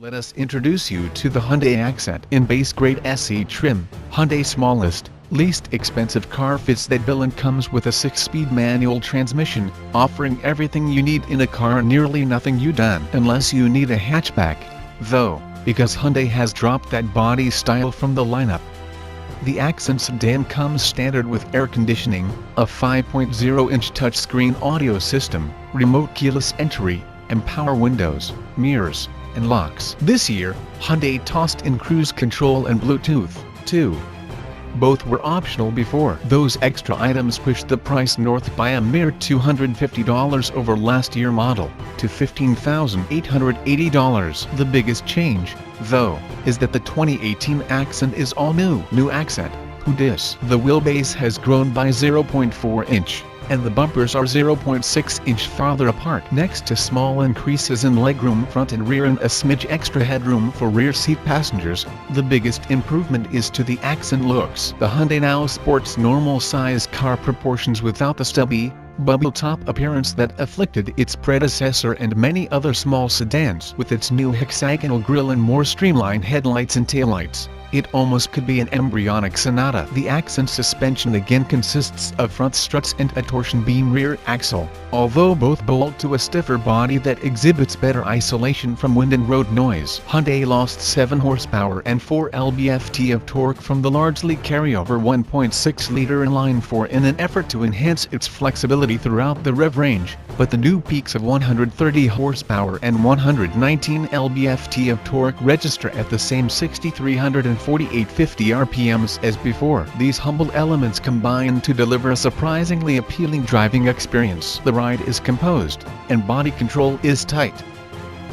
Let us introduce you to the Hyundai Accent in base grade SE trim. Hyundai's smallest, least expensive car fits that bill and comes with a 6-speed manual transmission, offering everything you need in a car and nearly nothing you don't unless you need a hatchback, though, because Hyundai has dropped that body style from the lineup. The Accent sedan comes standard with air conditioning, a 5.0-inch touchscreen audio system, remote keyless entry, and power windows, mirrors, and locks. This year, Hyundai tossed in cruise control and Bluetooth, too. Both were optional before. Those extra items pushed the price north by a mere $250 over last year model, to $15,880. The biggest change, though, is that the 2018 Accent is all new. New Accent, who dis? The wheelbase has grown by 0.4 inch. And the bumpers are 0.6 inch farther apart. Next to small increases in legroom front and rear and a smidge extra headroom for rear seat passengers, the biggest improvement is to the Accent looks. The Hyundai now sports normal size car proportions without the stubby, bubble top appearance that afflicted its predecessor and many other small sedans. With its new hexagonal grille and more streamlined headlights and taillights, it almost could be an embryonic Sonata. The Accent suspension again consists of front struts and a torsion-beam rear axle, although both bolt to a stiffer body that exhibits better isolation from wind and road noise. Hyundai lost 7 horsepower and 4 lb-ft of torque from the largely carryover 1.6-liter inline-four in an effort to enhance its flexibility throughout the rev range, but the new peaks of 130 horsepower and 119 lb-ft of torque register at the same 6,348 RPMs as before. These humble elements combine to deliver a surprisingly appealing driving experience. The ride is composed, and body control is tight.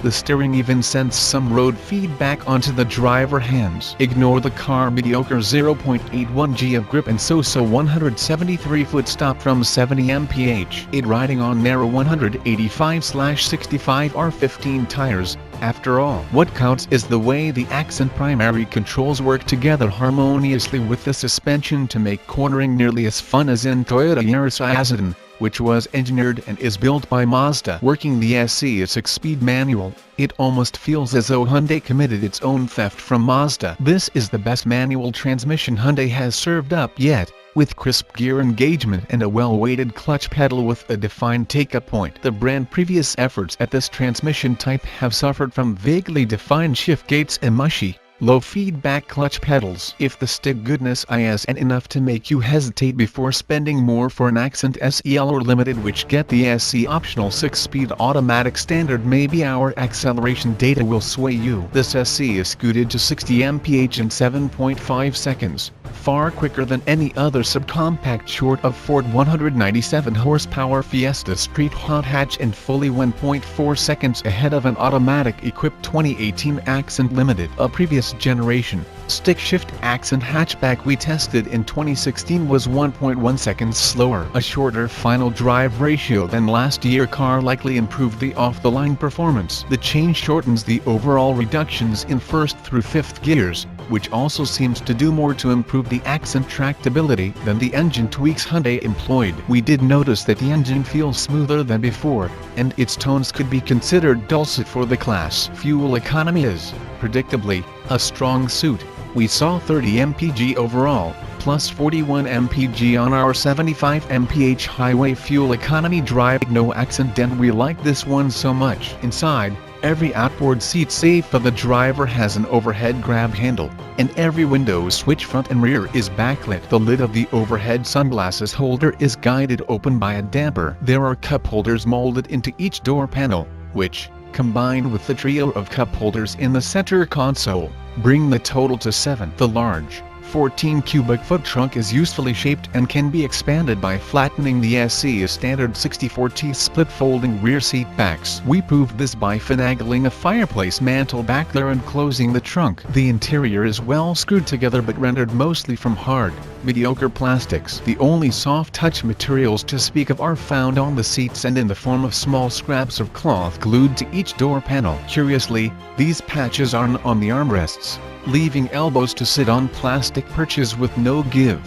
The steering even sends some road feedback onto the driver hands. Ignore the car mediocre 0.81 g of grip and so-so 173-foot stop from 70 mph. It riding on narrow 185/65 R15 tires. After all, what counts is the way the Accent primary controls work together harmoniously with the suspension to make cornering nearly as fun as in Toyota Yaris sedan, which was engineered and is built by Mazda. Working the SE a 6-speed manual, it almost feels as though Hyundai committed its own theft from Mazda. This is the best manual transmission Hyundai has served up yet, with crisp gear engagement and a well-weighted clutch pedal with a defined take-up point. The brand's previous efforts at this transmission type have suffered from vaguely defined shift gates and mushy, low-feedback clutch pedals. If the stick goodness isn't enough to make you hesitate before spending more for an Accent SEL or Limited, which get the SE optional 6-speed automatic standard, maybe our acceleration data will sway you. This SE is scooted to 60 mph in 7.5 seconds, far quicker than any other subcompact short of Ford 197 horsepower Fiesta Street Hot Hatch, and fully 1.4 seconds ahead of an automatic-equipped 2018 Accent Limited. A previous generation, stick-shift Accent hatchback we tested in 2016 was 1.1 seconds slower. A shorter final drive ratio than last year's car likely improved the off-the-line performance. The change shortens the overall reductions in first through fifth gears, which also seems to do more to improve the Accent tractability than the engine tweaks Hyundai employed. We did notice that the engine feels smoother than before, and its tones could be considered dulcet for the class. Fuel economy is, predictably, a strong suit. We saw 30 mpg overall, plus 41 mpg on our 75 mph highway fuel economy drive. No Accent dent. We like this one so much. Inside, every outboard seat save for the driver has an overhead grab handle, and every window switch front and rear is backlit. The lid of the overhead sunglasses holder is guided open by a damper. There are cup holders molded into each door panel, which, combined with the trio of cup holders in the center console, bring the total to 7. The large, 14 cubic foot trunk is usefully shaped and can be expanded by flattening the SE's standard 64T split folding rear seat backs. We proved this by finagling a fireplace mantle back there and closing the trunk. The interior is well screwed together but rendered mostly from hard, mediocre plastics. The only soft touch materials to speak of are found on the seats and in the form of small scraps of cloth glued to each door panel. Curiously, these patches aren't on the armrests, leaving elbows to sit on plastic perches with no give.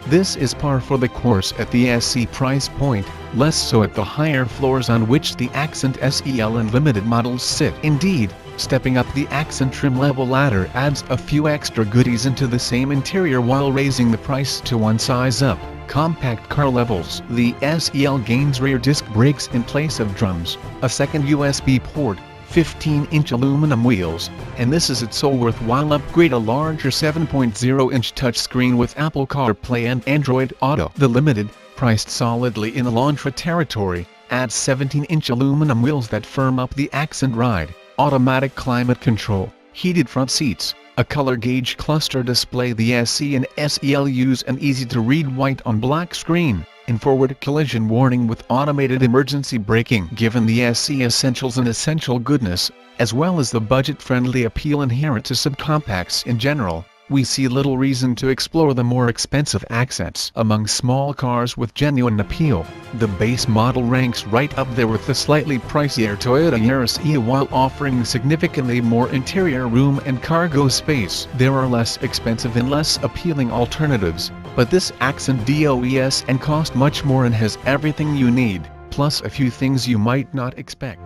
This is par for the course at the SE price point, less so at the higher floors on which the Accent SEL and Limited models sit. Indeed, Stepping up the accent trim level ladder adds a few extra goodies into the same interior while raising the price to one size up. Compact car levels. The SEL gains rear disc brakes in place of drums, a second USB port, 15-inch aluminum wheels, and this is its sole worthwhile upgrade, a larger 7.0-inch touchscreen with Apple CarPlay and Android Auto. The Limited, priced solidly in Elantra territory, adds 17-inch aluminum wheels that firm up the accent ride, automatic climate control, heated front seats, a color gauge cluster display. The SE and SEL use an easy-to-read white on black screen, and forward collision warning with automated emergency braking. Given the SE essentials and essential goodness, as well as the budget-friendly appeal inherent to subcompacts in general, we see little reason to explore the more expensive accents. Among small cars with genuine appeal, the base model ranks right up there with the slightly pricier Toyota Yaris e while offering significantly more interior room and cargo space. There are less expensive and less appealing alternatives, but this accent DOES and cost much more and has everything you need, plus a few things you might not expect.